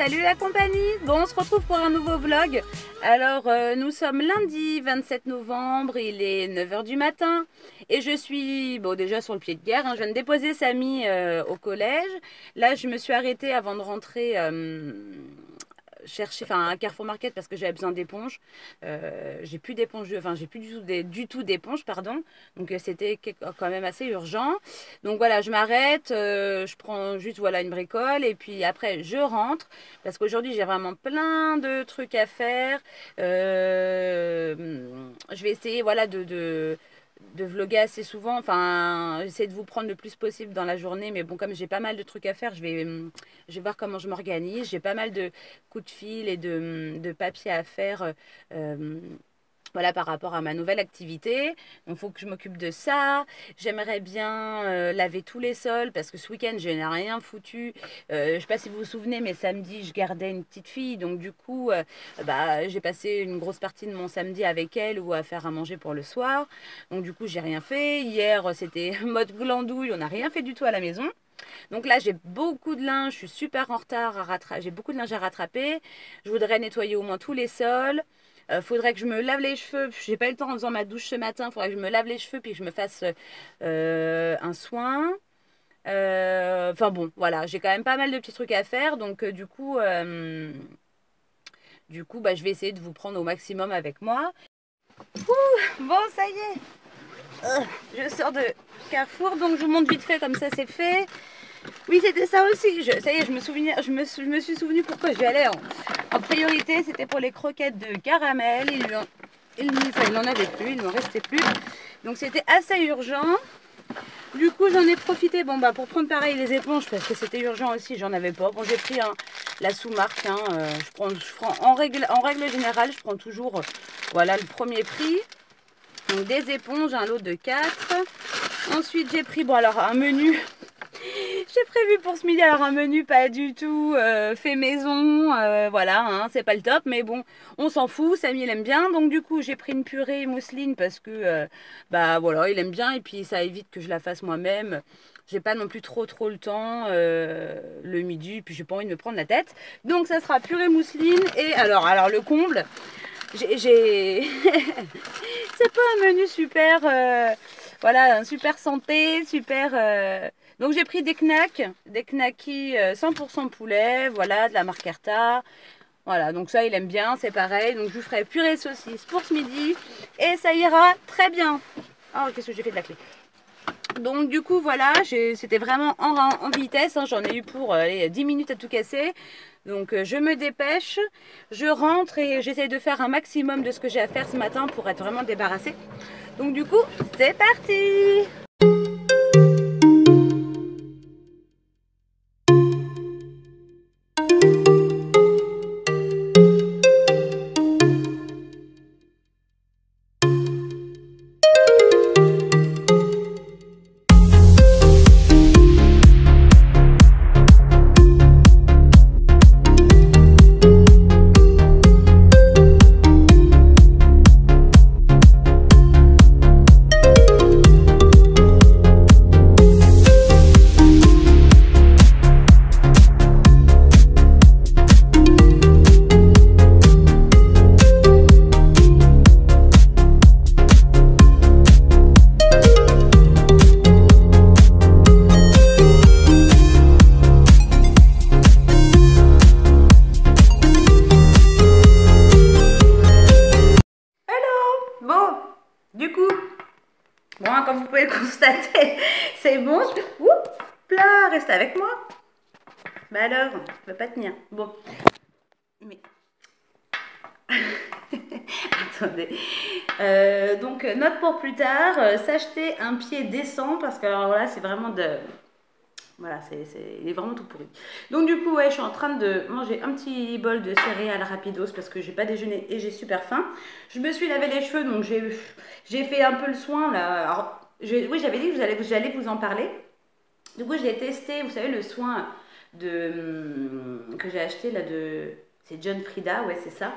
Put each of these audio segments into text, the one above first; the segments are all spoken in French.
Salut la compagnie. Bon, on se retrouve pour un nouveau vlog. Alors, nous sommes lundi 27 novembre, il est 9 h du matin et je suis déjà sur le pied de guerre. Je viens de déposer Samy au collège. Là, je me suis arrêtée avant de rentrer chercher un Carrefour Market parce que j'avais besoin d'éponges. J'ai plus d'éponges, j'ai plus du tout d'éponges, pardon. Donc c'était quand même assez urgent. Donc voilà, je m'arrête, je prends juste une bricole et puis après je rentre parce qu'aujourd'hui j'ai vraiment plein de trucs à faire. Je vais essayer de vlogger assez souvent, j'essaie de vous prendre le plus possible dans la journée, mais bon, comme j'ai pas mal de trucs à faire, je vais voir comment je m'organise. J'ai pas mal de coups de fil et de papiers à faire voilà, par rapport à ma nouvelle activité. Donc, il faut que je m'occupe de ça. J'aimerais bien laver tous les sols parce que ce week-end, je n'ai rien foutu. Je ne sais pas si vous vous souvenez, mais samedi, je gardais une petite fille. Donc, du coup, j'ai passé une grosse partie de mon samedi avec elle ou à faire à manger pour le soir. Donc, du coup, j'ai rien fait. Hier, c'était mode glandouille. On n'a rien fait du tout à la maison. Donc là, j'ai beaucoup de linge. Je suis super en retard à rattraper. J'ai beaucoup de linge à rattraper. Je voudrais nettoyer au moins tous les sols. Faudrait que je me lave les cheveux. J'ai pas eu le temps en faisant ma douche ce matin. Faudrait que je me lave les cheveux puis que je me fasse un soin. Enfin bon, voilà, j'ai quand même pas mal de petits trucs à faire. Donc du coup, je vais essayer de vous prendre au maximum avec moi. Bon, ça y est. Je sors de Carrefour, donc je vous montre vite fait comme ça c'est fait. Oui, c'était ça aussi. Ça y est, je me suis souvenu pourquoi j'y allais en priorité. C'était pour les croquettes de caramel. Il n'en avait plus, il n'en restait plus. Donc c'était assez urgent. Du coup, j'en ai profité pour prendre pareil les éponges parce que c'était urgent aussi. J'en avais pas. Bon, j'ai pris la sous-marque. En règle générale, je prends toujours le premier prix. Donc des éponges, un lot de 4. Ensuite, j'ai pris un menu. J'ai prévu pour ce midi un menu pas du tout fait maison, c'est pas le top, mais bon, on s'en fout, Samy il aime bien, donc du coup j'ai pris une purée mousseline parce que il aime bien et puis ça évite que je la fasse moi-même. J'ai pas non plus trop le temps le midi, puis j'ai pas envie de me prendre la tête, donc ça sera purée mousseline. Et alors le comble, c'est pas un menu super, un super santé, super. Donc j'ai pris des knackis 100% poulet, de la marque Erta. Voilà, donc ça il aime bien, c'est pareil. Donc je lui ferai purée saucisse pour ce midi et ça ira très bien. Oh, qu'est-ce que j'ai fait de la clé? Donc du coup c'était vraiment en vitesse, j'en ai eu pour 10 minutes à tout casser. Donc je me dépêche, je rentre et j'essaie de faire un maximum de ce que j'ai à faire ce matin pour être vraiment débarrassée. Donc du coup, c'est parti! Comme vous pouvez le constater, c'est bon. Oups là, reste avec moi. Bah alors, je veux pas tenir. Bon. Mais. Attendez. Donc, note pour plus tard, s'acheter un pied décent parce que alors là, c'est vraiment de. Voilà, il est vraiment tout pourri. Donc du coup, je suis en train de manger un petit bol de céréales rapidos parce que j'ai pas déjeuné et j'ai super faim. Je me suis lavé les cheveux, donc j'ai fait un peu le soin là. Alors, oui, j'avais dit que j'allais vous en parler. Du coup, j'ai testé, vous savez, le soin que j'ai acheté là c'est John Frieda, ouais, c'est ça.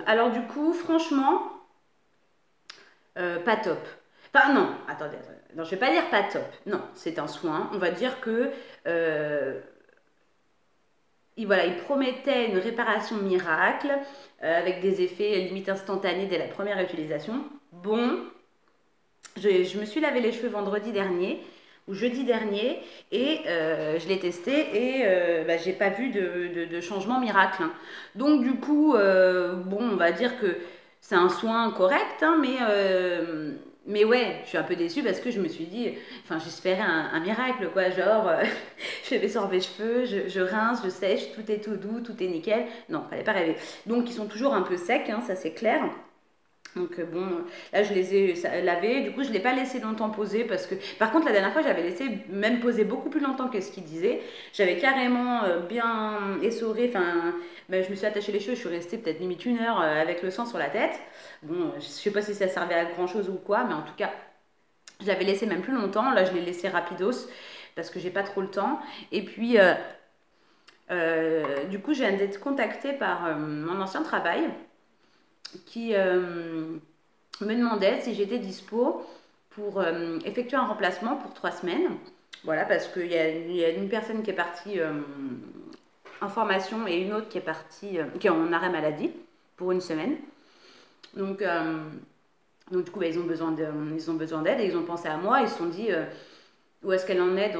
Alors du coup, franchement, pas top. Enfin non, attendez. Non, je vais pas dire pas top. Non, c'est un soin. On va dire que voilà, il promettait une réparation miracle avec des effets limite instantanés dès la première utilisation. Bon, je me suis lavé les cheveux vendredi dernier ou jeudi dernier et je l'ai testé et bah, j'ai pas vu de changement miracle, hein. Donc du coup, bon, on va dire que c'est un soin correct, hein, mais ouais, je suis un peu déçue parce que je me suis dit, enfin j'espérais un miracle, quoi, genre je fais baisser mes cheveux, je rince, je sèche, tout est tout doux, tout est nickel. Non, fallait pas rêver. Donc ils sont toujours un peu secs, hein, ça c'est clair. Donc bon, là je les ai lavés, du coup je ne l'ai pas laissé longtemps poser parce que, par contre la dernière fois j'avais laissé même poser beaucoup plus longtemps que ce qu'il disait. J'avais carrément bien essoré, enfin ben, je me suis attaché les cheveux, je suis restée peut-être limite 1 heure avec le sang sur la tête. Bon, je sais pas si ça servait à grand chose ou quoi, mais en tout cas je l'avais laissé même plus longtemps. Là je l'ai laissé rapidos parce que j'ai pas trop le temps. Et puis du coup je viens d'être contactée par mon ancien travail qui me demandait si j'étais dispo pour effectuer un remplacement pour 3 semaines. Voilà, parce qu'il y a une personne qui est partie en formation et une autre qui est partie, qui est en arrêt maladie pour 1 semaine. Donc du coup, bah, ils ont besoin d'aide et ils ont pensé à moi. Ils se sont dit où est-ce qu'elle en est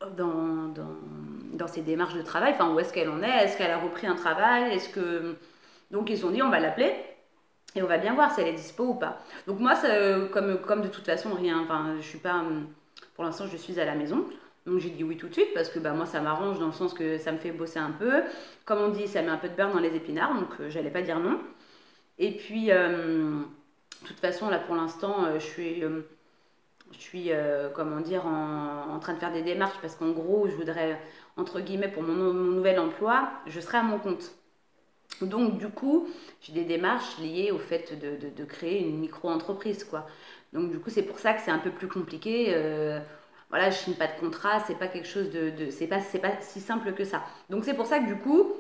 dans ses démarches de travail. Enfin, où est-ce qu'elle en est? Est-ce qu'elle a repris un travail? Donc ils se sont dit, on va l'appeler. Et on va bien voir si elle est dispo ou pas. Donc moi, comme de toute façon, rien, enfin, je suis pas, pour l'instant, je suis à la maison. Donc j'ai dit oui tout de suite parce que bah, moi, ça m'arrange dans le sens que ça me fait bosser un peu. Comme on dit, ça met un peu de beurre dans les épinards, donc j'allais pas dire non. Et puis, de toute façon, là, pour l'instant, je suis comment dire, en train de faire des démarches parce qu'en gros, je voudrais, entre guillemets, pour mon nouvel emploi, je serai à mon compte. Donc du coup, j'ai des démarches liées au fait de créer une micro-entreprise, quoi. Donc du coup, c'est pour ça que c'est un peu plus compliqué. Voilà, je signe pas de contrat, c'est pas quelque chose c'est pas si simple que ça. Donc c'est pour ça que du coup,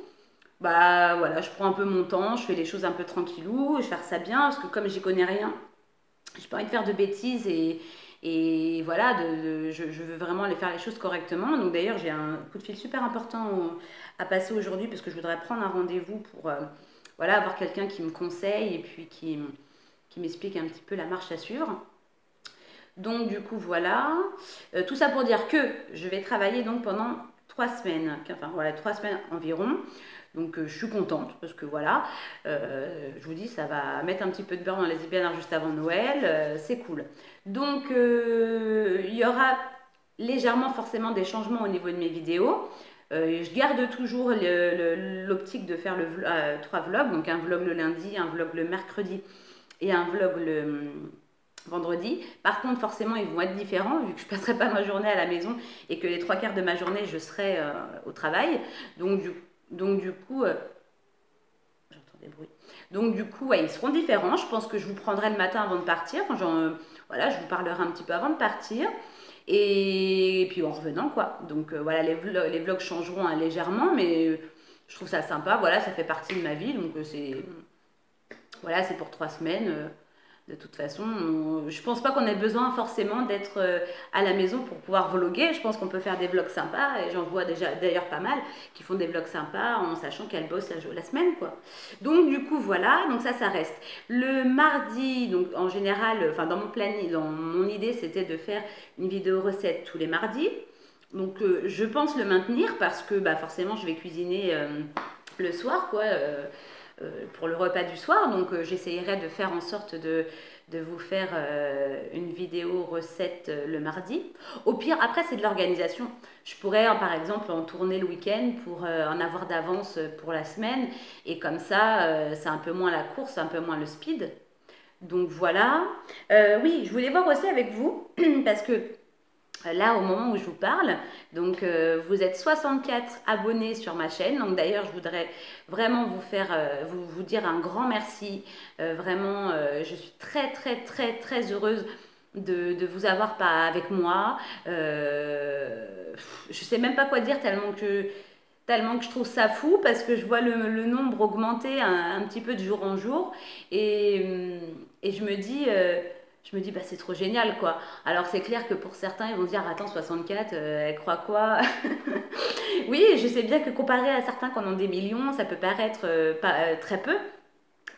bah voilà, je prends un peu mon temps, je fais les choses un peu tranquillou, je vais faire ça bien, parce que comme j'y connais rien, j'ai pas envie de faire de bêtises et voilà, je veux vraiment aller faire les choses correctement. Donc d'ailleurs, j'ai un coup de fil super important à passer aujourd'hui parce que je voudrais prendre un rendez-vous pour voilà, avoir quelqu'un qui me conseille et puis qui m'explique un petit peu la marche à suivre. Donc du coup, voilà. Tout ça pour dire que je vais travailler donc pendant 3 semaines, enfin voilà, 3 semaines environ. Donc je suis contente parce que voilà, je vous dis, ça va mettre un petit peu de beurre dans les épinards juste avant Noël, c'est cool. Donc il y aura légèrement forcément des changements au niveau de mes vidéos. Je garde toujours l'optique de faire 3 vlogs, donc un vlog le lundi, un vlog le mercredi et un vlog le vendredi. Par contre, forcément, ils vont être différents vu que je ne passerai pas ma journée à la maison et que les 3 quarts de ma journée, je serai au travail. Donc du coup, j'entends des bruits. Donc du coup, ouais, ils seront différents. Je pense que je vous prendrai le matin avant de partir. Voilà, je vous parlerai un petit peu avant de partir. Et puis en revenant, quoi. Donc voilà, les vlogs changeront hein, légèrement, mais je trouve ça sympa. Voilà, ça fait partie de ma vie. Donc voilà, c'est pour 3 semaines. De toute façon, je pense pas qu'on ait besoin forcément d'être à la maison pour pouvoir vloguer. Je pense qu'on peut faire des vlogs sympas et j'en vois déjà d'ailleurs pas mal qui font des vlogs sympas en sachant qu'elles bossent la semaine, quoi. Donc du coup voilà, donc ça reste. Le mardi, donc en général, enfin dans mon planning, dans mon idée, c'était de faire une vidéo recette tous les mardis. Donc je pense le maintenir parce que bah, forcément je vais cuisiner le soir, quoi. Pour le repas du soir. Donc j'essayerai de faire en sorte de vous faire une vidéo recette le mardi. Au pire, après c'est de l'organisation. Je pourrais par exemple en tourner le week-end pour en avoir d'avance pour la semaine. Et comme ça, c'est un peu moins la course, un peu moins le speed. Donc voilà. Oui, je voulais voir aussi avec vous, parce que là, au moment où je vous parle, donc vous êtes 64 abonnés sur ma chaîne. Donc d'ailleurs, je voudrais vraiment vous faire, vous dire un grand merci. Vraiment, je suis très très très très heureuse de vous avoir pas avec moi. Je sais même pas quoi dire tellement que je trouve ça fou parce que je vois le nombre augmenter un petit peu de jour en jour et je me dis je me dis, bah, c'est trop génial, quoi. Alors, c'est clair que pour certains, ils vont se dire, attends, 64, elle croit quoi? Oui, je sais bien que comparé à certains qui en ont des millions, ça peut paraître pas, très peu.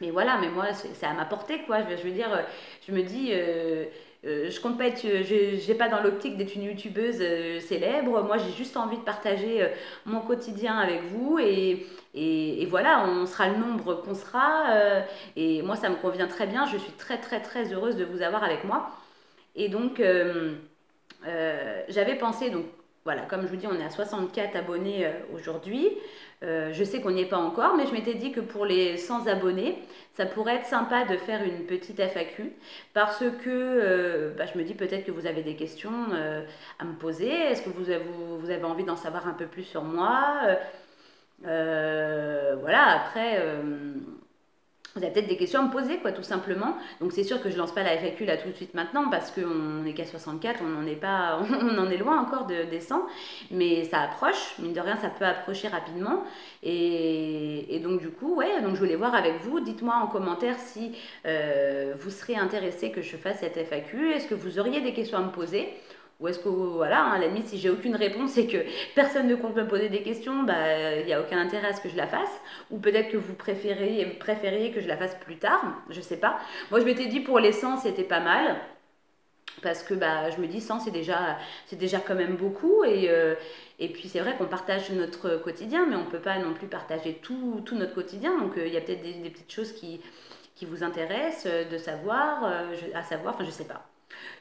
Mais voilà, mais moi, c'est à ma portée, quoi. Je veux dire, je me dis, je compte pas être, j'ai pas dans l'optique d'être une youtubeuse célèbre. Moi, j'ai juste envie de partager mon quotidien avec vous et voilà, on sera le nombre qu'on sera. Et moi, ça me convient très bien. Je suis très, très, très heureuse de vous avoir avec moi. Et donc, j'avais pensé, donc voilà, comme je vous dis, on est à 64 abonnés aujourd'hui. Je sais qu'on n'y est pas encore, mais je m'étais dit que pour les 100 abonnés, ça pourrait être sympa de faire une petite FAQ parce que bah, je me dis peut-être que vous avez des questions à me poser. Est-ce que vous avez envie d'en savoir un peu plus sur moi? Voilà, après, vous avez peut-être des questions à me poser, quoi, tout simplement. Donc c'est sûr que je lance pas la FAQ là tout de suite maintenant parce qu'on n'est qu'à 64, on n'en est pas, on en est loin encore des 100, mais ça approche, mine de rien, ça peut approcher rapidement. Et donc du coup, ouais, donc je voulais voir avec vous. Dites-moi en commentaire si vous serez intéressé que je fasse cette FAQ. Est-ce que vous auriez des questions à me poser? Ou est-ce que, voilà, hein, à la limite, si j'ai aucune réponse et que personne ne compte me poser des questions, bah, il n'y a aucun intérêt à ce que je la fasse. Ou peut-être que vous préfériez que je la fasse plus tard, je sais pas. Moi, je m'étais dit pour les 100, c'était pas mal. Parce que bah, je me dis 100, c'est déjà quand même beaucoup. Et puis c'est vrai qu'on partage notre quotidien, mais on ne peut pas non plus partager tout notre quotidien. Donc il y a peut-être des petites choses qui vous intéressent de savoir, à savoir, enfin je sais pas.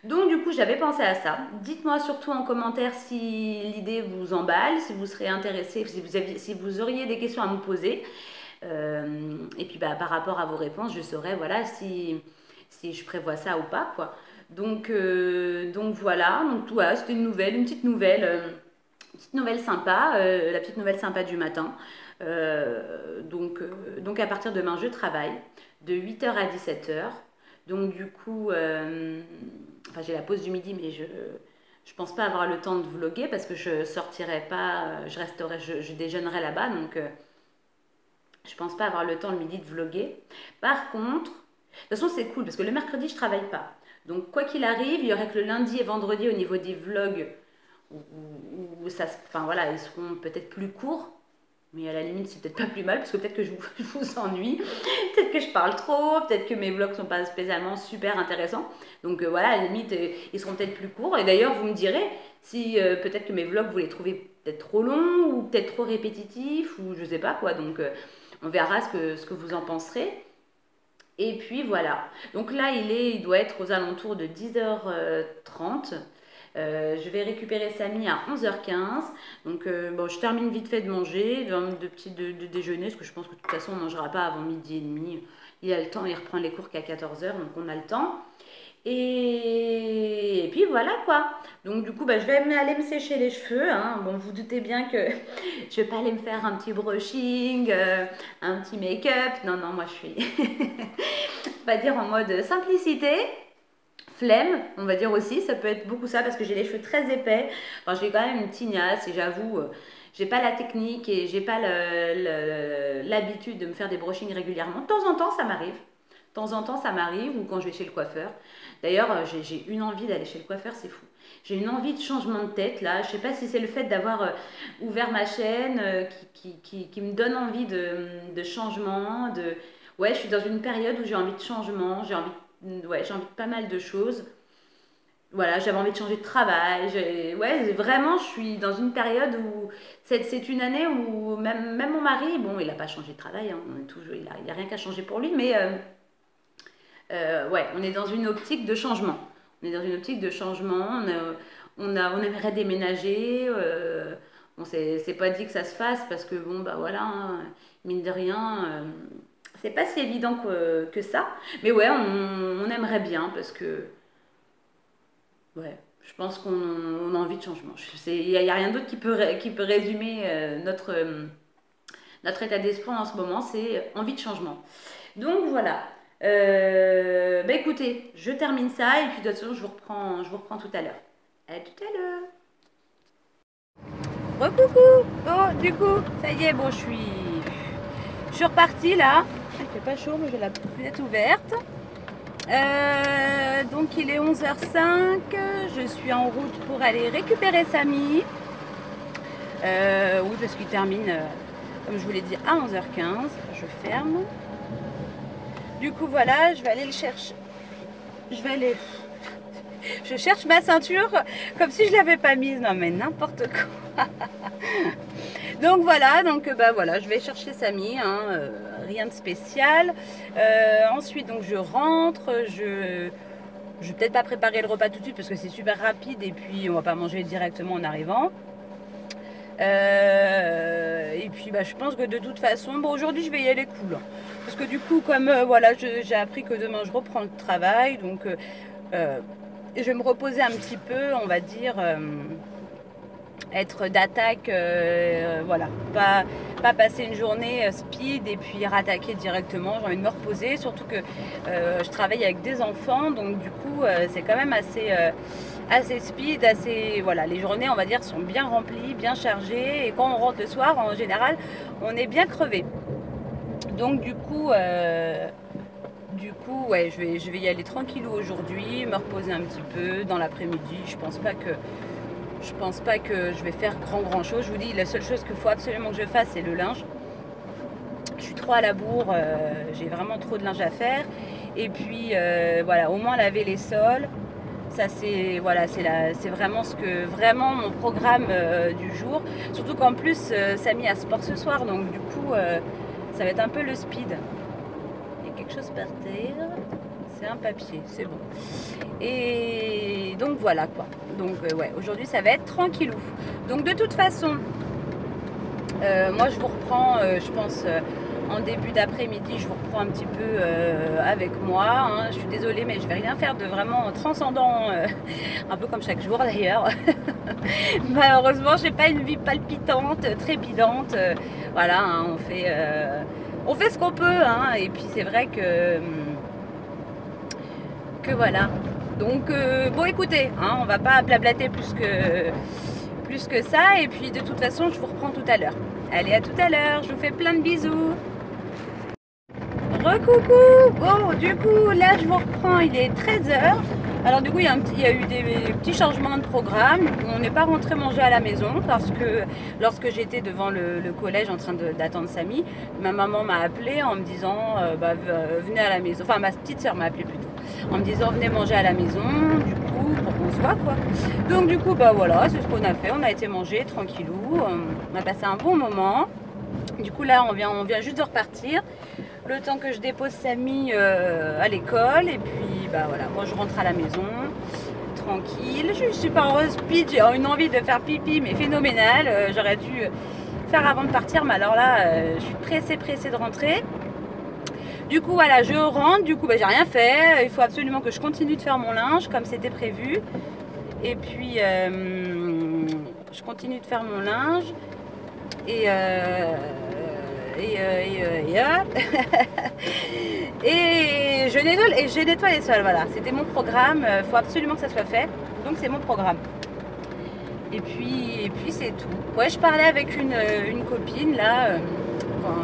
Donc du coup, j'avais pensé à ça. Dites-moi surtout en commentaire si l'idée vous emballe, si vous serez intéressé, si vous auriez des questions à me poser. Et puis bah, par rapport à vos réponses, je saurai voilà, si je prévois ça ou pas, quoi. Donc voilà, donc voilà, c'était une petite nouvelle sympa, la petite nouvelle sympa du matin. Donc à partir de demain, je travaille de 8h à 17h. Donc du coup, enfin j'ai la pause du midi, mais je pense pas avoir le temps de vlogger parce que je sortirai pas, je déjeunerai là-bas, donc je pense pas avoir le temps le midi de vlogger. Par contre, de toute façon c'est cool parce que le mercredi je travaille pas. Donc quoi qu'il arrive, il y aurait que le lundi et vendredi au niveau des vlogs où ça, enfin voilà, ils seront peut-être plus courts. Mais à la limite, c'est peut-être pas plus mal parce que peut-être que je vous ennuie, peut-être que je parle trop, peut-être que mes vlogs sont pas spécialement super intéressants. Donc voilà, à la limite, ils seront peut-être plus courts. Et d'ailleurs, vous me direz si peut-être que mes vlogs, vous les trouvez peut-être trop longs ou peut-être trop répétitifs ou je sais pas quoi. Donc on verra ce que vous en penserez. Et puis voilà. Donc là, il doit être aux alentours de 10h30. Je vais récupérer Samy à 11h15. Donc bon, je termine vite fait de manger, de déjeuner, parce que je pense que de toute façon on ne mangera pas avant midi et demi. Il a le temps, il reprend les cours qu'à 14h, donc on a le temps. Et puis voilà quoi. Donc du coup, bah, je vais aller me sécher les cheveux. Hein. Bon, vous doutez bien que je vais pas aller me faire un petit brushing, un petit make-up. Non, non, moi je suis, on va dire en mode simplicité. Flemme, on va dire aussi, ça peut être beaucoup ça parce que j'ai les cheveux très épais. Enfin, j'ai quand même une tignasse et j'avoue, j'ai pas la technique et j'ai pas l'habitude de me faire des brushings régulièrement. De temps en temps, ça m'arrive. De temps en temps, ça m'arrive ou quand je vais chez le coiffeur. D'ailleurs, j'ai une envie d'aller chez le coiffeur, c'est fou. J'ai une envie de changement de tête là. Je sais pas si c'est le fait d'avoir ouvert ma chaîne qui me donne envie de changement. Ouais, je suis dans une période où j'ai envie de changement, ouais, j'ai envie de pas mal de choses. Voilà, j'avais envie de changer de travail. Ouais, vraiment, je suis dans une période où c'est une année où même mon mari, bon, il n'a pas changé de travail, hein, il a rien qu'à changer pour lui, mais ouais, on est dans une optique de changement. On est dans une optique de changement. On aimerait déménager. C'est pas dit que ça se fasse parce que bon, bah voilà, hein, mine de rien. C'est pas si évident que ça. Mais ouais, on aimerait bien parce que, ouais, je pense qu'on a envie de changement. Il n'y a rien d'autre qui peut résumer notre état d'esprit en ce moment, c'est envie de changement. Donc voilà. Bah écoutez, je termine ça et puis de toute façon, je vous reprends tout à l'heure. À tout à l'heure. Recoucou. Bon, du coup, ça y est, bon, je suis repartie là. Il fait pas chaud, mais j'ai la fenêtre ouverte. Donc il est 11h05, je suis en route pour aller récupérer Samy. Oui, parce qu'il termine, comme je vous l'ai dit, à 11h15. Je ferme. Du coup, voilà, je vais aller le chercher. Je cherche ma ceinture comme si je ne l'avais pas mise. Non, mais n'importe quoi. Donc voilà, voilà, je vais chercher Samy, hein, rien de spécial. Ensuite, donc je rentre, je vais peut-être pas préparer le repas tout de suite parce que c'est super rapide et puis on va pas manger directement en arrivant. Et puis je pense que de toute façon, bon, aujourd'hui je vais y aller cool, hein, parce que du coup comme voilà, j'ai appris que demain je reprends le travail, donc je vais me reposer un petit peu, on va dire, être d'attaque, voilà, pas passer une journée speed et puis rattaquer directement. J'ai envie de me reposer, surtout que je travaille avec des enfants, donc du coup c'est quand même assez speed, assez, voilà, les journées on va dire sont bien remplies, bien chargées, et quand on rentre le soir en général on est bien crevé. Donc du coup ouais, je vais y aller tranquillou aujourd'hui, me reposer un petit peu dans l'après-midi. Je pense pas que je vais faire grand chose. Je vous dis, la seule chose qu'il faut absolument que je fasse, c'est le linge. Je suis trop à la bourre, j'ai vraiment trop de linge à faire. Et puis voilà, au moins laver les sols. Ça c'est voilà, c'est vraiment mon programme du jour. Surtout qu'en plus Samy a sport ce soir, donc du coup ça va être un peu le speed. Il y a quelque chose par terre. C'est un papier, c'est bon. Et donc voilà quoi. Donc ouais, aujourd'hui ça va être tranquillou. Donc de toute façon, moi je vous reprends, je pense en début d'après-midi, je vous reprends un petit peu avec moi. Hein. Je suis désolée, mais je vais rien faire de vraiment transcendant, un peu comme chaque jour d'ailleurs. Malheureusement, j'ai pas une vie palpitante, trépidante. Voilà, hein, on fait ce qu'on peut. Hein. Et puis c'est vrai que voilà. Donc bon, écoutez, hein, on va pas blablater plus que ça. Et puis de toute façon, je vous reprends tout à l'heure. Allez, à tout à l'heure. Je vous fais plein de bisous. Recoucou. Bon, du coup, là, je vous reprends. Il est 13h. Alors du coup, il y a eu des petits changements de programme. On n'est pas rentré manger à la maison parce que lorsque j'étais devant le collège en train d'attendre Samy, ma maman m'a appelé en me disant venez à la maison. Enfin, ma petite soeur m'a appelé plutôt en me disant venez manger à la maison, du coup, pour qu'on se voit quoi. Donc du coup, voilà, c'est ce qu'on a fait. On a été manger tranquillou. On a passé un bon moment. Du coup, là, on vient juste de repartir. Le temps que je dépose Samy à l'école, et puis voilà, moi je rentre à la maison tranquille. Je suis pas en speed, j'ai une envie de faire pipi mais phénoménale. J'aurais dû faire avant de partir, mais alors là je suis pressée de rentrer. Du coup voilà, je rentre, du coup j'ai rien fait. Il faut absolument que je continue de faire mon linge comme c'était prévu, et puis je continue de faire mon linge et je nettoie les sols, voilà, c'était mon programme, faut absolument que ça soit fait, donc c'est mon programme. Et puis c'est tout. Ouais, je parlais avec une copine là,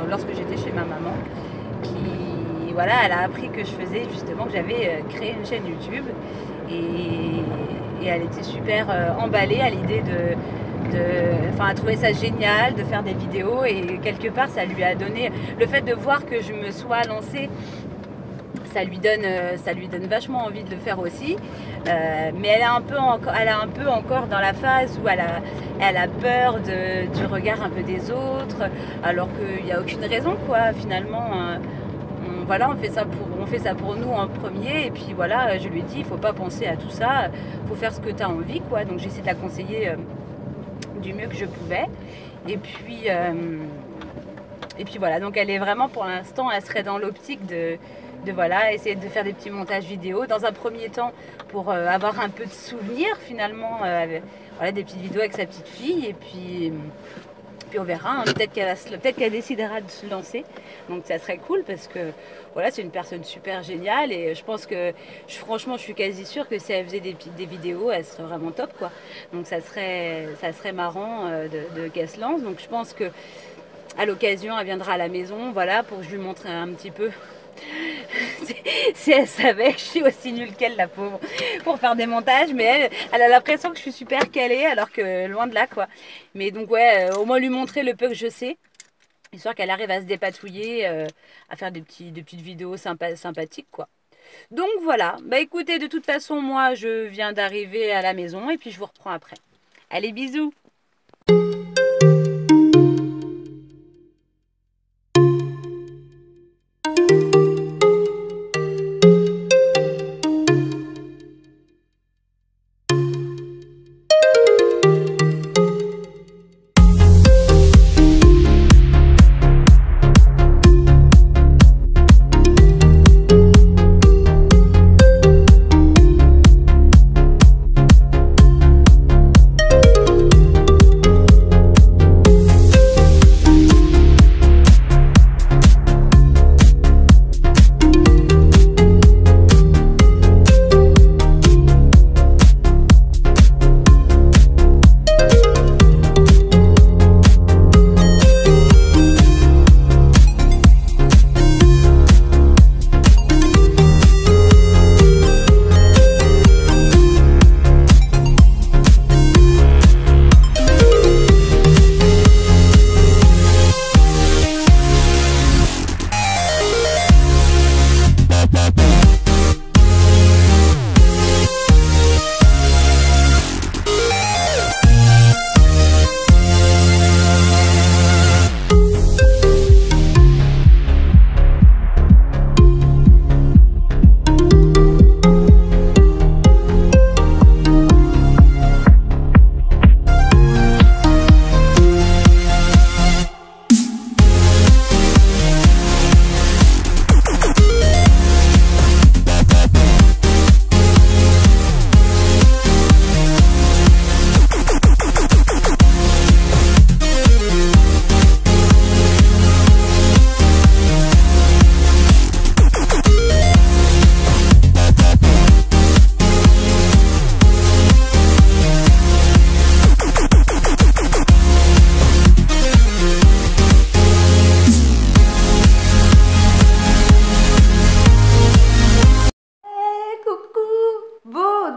lorsque j'étais chez ma maman, qui, voilà, elle a appris que je faisais justement, que j'avais créé une chaîne YouTube, et elle était super emballée à l'idée elle trouvait ça génial de faire des vidéos, et quelque part ça lui a donné, le fait de voir que je me sois lancée, ça lui donne vachement envie de le faire aussi, mais elle est un peu encore dans la phase où elle a peur du regard un peu des autres, alors qu'il n'y a aucune raison quoi, finalement. Voilà, on fait ça pour nous en premier, et puis voilà, je lui ai dit, il faut pas penser à tout ça, faut faire ce que tu as envie quoi. Donc j'ai essayé de la conseiller du mieux que je pouvais, et puis voilà, donc elle est vraiment, pour l'instant, elle serait dans l'optique de voilà, essayer de faire des petits montages vidéo dans un premier temps pour avoir un peu de souvenirs finalement, voilà, des petites vidéos avec sa petite fille, et puis on verra, hein, peut-être qu'elle décidera de se lancer, donc ça serait cool, parce que voilà, c'est une personne super géniale, et je pense que franchement je suis quasi sûre que si elle faisait des vidéos, elle serait vraiment top quoi. Donc ça serait marrant qu'elle se lance. Donc je pense que à l'occasion elle viendra à la maison, voilà, pour que je lui montre un petit peu si elle savait que je suis aussi nulle qu'elle, la pauvre, pour faire des montages. Mais elle a l'impression que je suis super calée, alors que loin de là, quoi. Mais donc, ouais, au moins lui montrer le peu que je sais, histoire qu'elle arrive à se dépatouiller, à faire des petites vidéos sympathiques, quoi. Donc voilà, bah écoutez, de toute façon, moi, je viens d'arriver à la maison et puis je vous reprends après. Allez, bisous!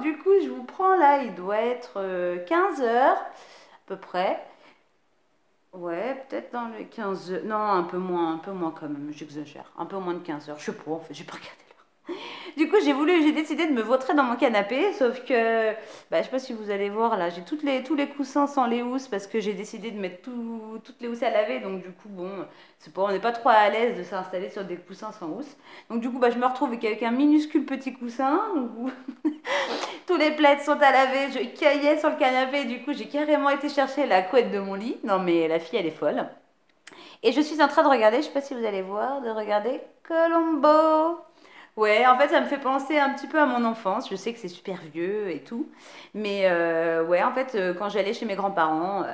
Du coup, je vous prends là, il doit être 15 heures à peu près. Ouais, peut-être dans les 15 heures. Non, un peu moins quand même, j'exagère. Un peu moins de 15 heures. Je sais pas, en fait, j'ai pas regardé l'heure. Du coup, j'ai décidé de me vautrer dans mon canapé, sauf que, bah, je sais pas si vous allez voir là, j'ai tous les coussins sans les housses parce que j'ai décidé de mettre toutes les housses à laver, donc du coup, bon, c'est pas, on n'est pas trop à l'aise de s'installer sur des coussins sans housses. Donc du coup, bah, je me retrouve avec un minuscule petit coussin, où tous les plaids sont à laver, je caillais sur le canapé, du coup, j'ai carrément été chercher la couette de mon lit. Non mais la fille, elle est folle. Et je suis en train de regarder, je sais pas si vous allez voir, de regarder Colombo. Ouais, en fait, ça me fait penser un petit peu à mon enfance. Je sais que c'est super vieux et tout. Mais ouais, en fait, quand j'allais chez mes grands-parents,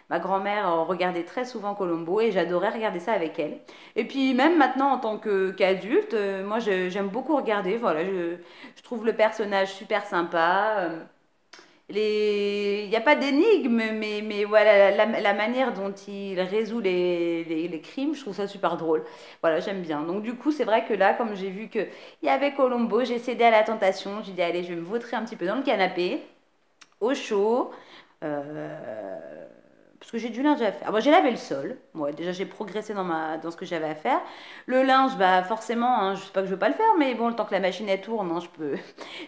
ma grand-mère regardait très souvent Colombo et j'adorais regarder ça avec elle. Et puis même maintenant, en tant qu'adulte, moi, j'aime beaucoup regarder. Voilà, je trouve le personnage super sympa. Il n'y a pas d'énigme, mais voilà, la manière dont il résout les crimes, je trouve ça super drôle. Voilà, j'aime bien. Donc du coup, c'est vrai que là, comme j'ai vu qu'il y avait Colombo, j'ai cédé à la tentation. J'ai dit, allez, je vais me vautrer un petit peu dans le canapé, au chaud. euh, Parce que j'ai du linge à faire. Ah, bon, j'ai lavé le sol. Ouais, déjà, j'ai progressé dans ce que j'avais à faire. Le linge, bah forcément, hein, je sais pas que je veux pas le faire, mais bon, le temps que la machine elle tourne, hein,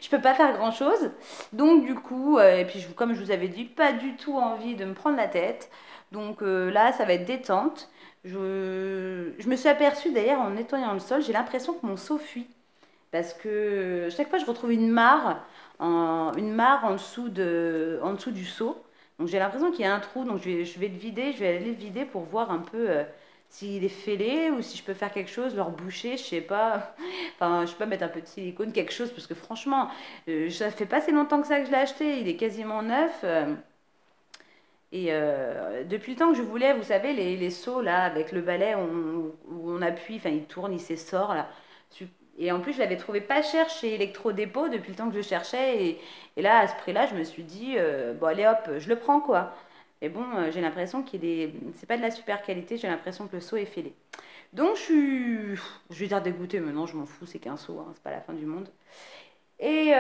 je peux pas faire grand-chose. Donc du coup, et puis comme je vous avais dit, pas du tout envie de me prendre la tête. Donc là, ça va être détente. Je me suis aperçue d'ailleurs en nettoyant le sol, j'ai l'impression que mon seau fuit. Parce que chaque fois, je retrouve une mare en dessous du seau. Donc j'ai l'impression qu'il y a un trou, donc je vais le vider, je vais aller le vider pour voir un peu s'il est fêlé ou si je peux faire quelque chose, le reboucher, je sais pas. Enfin, je sais pas, mettre un peu de silicone, quelque chose, parce que franchement, ça fait pas si longtemps que ça que je l'ai acheté, il est quasiment neuf. Et depuis le temps que je voulais, vous savez, les seaux là, avec le balai où on appuie, enfin il tourne, il s'essore là. Et en plus, je l'avais trouvé pas cher chez Electro-Dépôt depuis le temps que je cherchais. Et là, à ce prix-là, je me suis dit, bon, allez hop, je le prends quoi. Et bon, j'ai l'impression qu'il est. C'est pas de la super qualité, j'ai l'impression que le seau est fêlé. Donc je vais dire dégoûtée, mais non, je m'en fous, c'est qu'un saut, hein, c'est pas la fin du monde. Et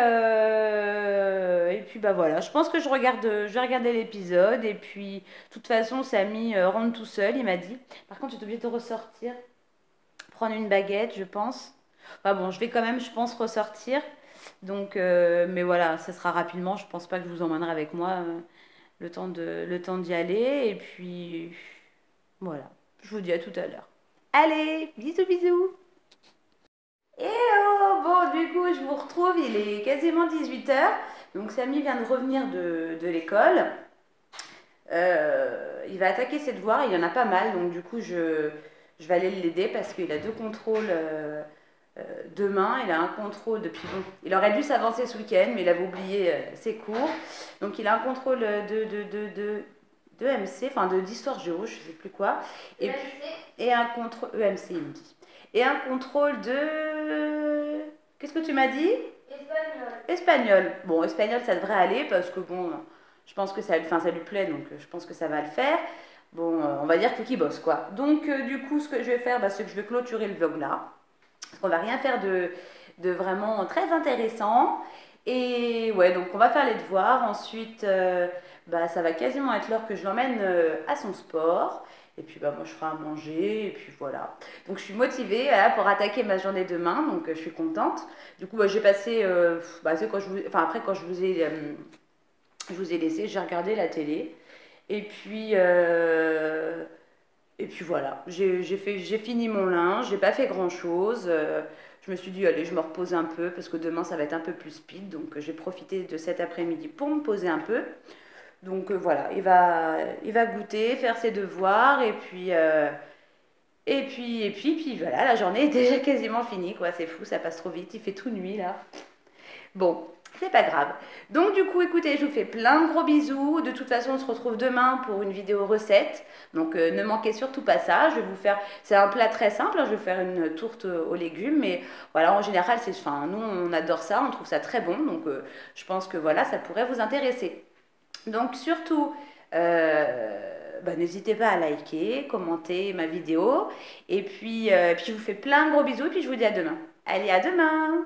puis bah voilà, je pense que je vais regarder l'épisode. Et puis, de toute façon, Samy rentre tout seul, il m'a dit. Par contre, j'ai oublié de ressortir, prendre une baguette, je pense. Enfin bon, je vais quand même, je pense, ressortir. Donc, mais voilà, ça sera rapidement. Je pense pas que je vous emmènerai avec moi le temps d'y aller. Et puis, voilà, je vous dis à tout à l'heure. Allez, bisous, bisous. Et oh, bon, du coup, je vous retrouve, il est quasiment 18 h. Donc, Samy vient de revenir de l'école. Il va attaquer ses devoirs, il y en a pas mal. Donc, du coup, je vais aller l'aider parce qu'il a deux contrôles demain. Il a un contrôle depuis. Bon, il aurait dû s'avancer ce week-end, mais il avait oublié ses cours. Donc, il a un contrôle de MC, enfin d'histoire géo, je sais plus quoi. Et un contrôle. EMC, il me dit. Et un contrôle de. Qu'est-ce que tu m'as dit? Espagnol. Espagnol. Bon, espagnol, ça devrait aller parce que bon, je pense que ça lui plaît, donc je pense que ça va le faire. Bon, on va dire qu'il bosse quoi. Donc, du coup, ce que je vais faire, bah, c'est que je vais clôturer le vlog là. Parce qu'on va rien faire de vraiment très intéressant. Et ouais, donc on va faire les devoirs. Ensuite, bah, ça va quasiment être l'heure que je l'emmène à son sport. Et puis bah, moi je ferai à manger. Et puis voilà. Donc je suis motivée voilà, pour attaquer ma journée demain. Donc je suis contente. Du coup, bah, j'ai passé. Bah, c'est quand enfin, après, quand je vous ai laissé, j'ai regardé la télé. Et puis. Et puis voilà, j'ai fini mon linge, j'ai pas fait grand chose. Je me suis dit, allez, je me repose un peu parce que demain ça va être un peu plus speed. Donc j'ai profité de cet après-midi pour me poser un peu. Donc voilà, il va goûter, faire ses devoirs puis voilà, la journée est déjà quasiment finie quoi. C'est fou, ça passe trop vite, il fait tout nuit là. Bon, c'est pas grave. Donc du coup, écoutez, je vous fais plein de gros bisous. De toute façon, on se retrouve demain pour une vidéo recette. Donc ne manquez surtout pas ça. Je vais vous faire, c'est un plat très simple, hein. Je vais vous faire une tourte aux légumes, mais voilà, en général, enfin, nous, on adore ça, on trouve ça très bon. Donc je pense que voilà, ça pourrait vous intéresser. Donc surtout, bah, n'hésitez pas à liker, commenter ma vidéo. Et puis je vous fais plein de gros bisous et puis je vous dis à demain. Allez, à demain!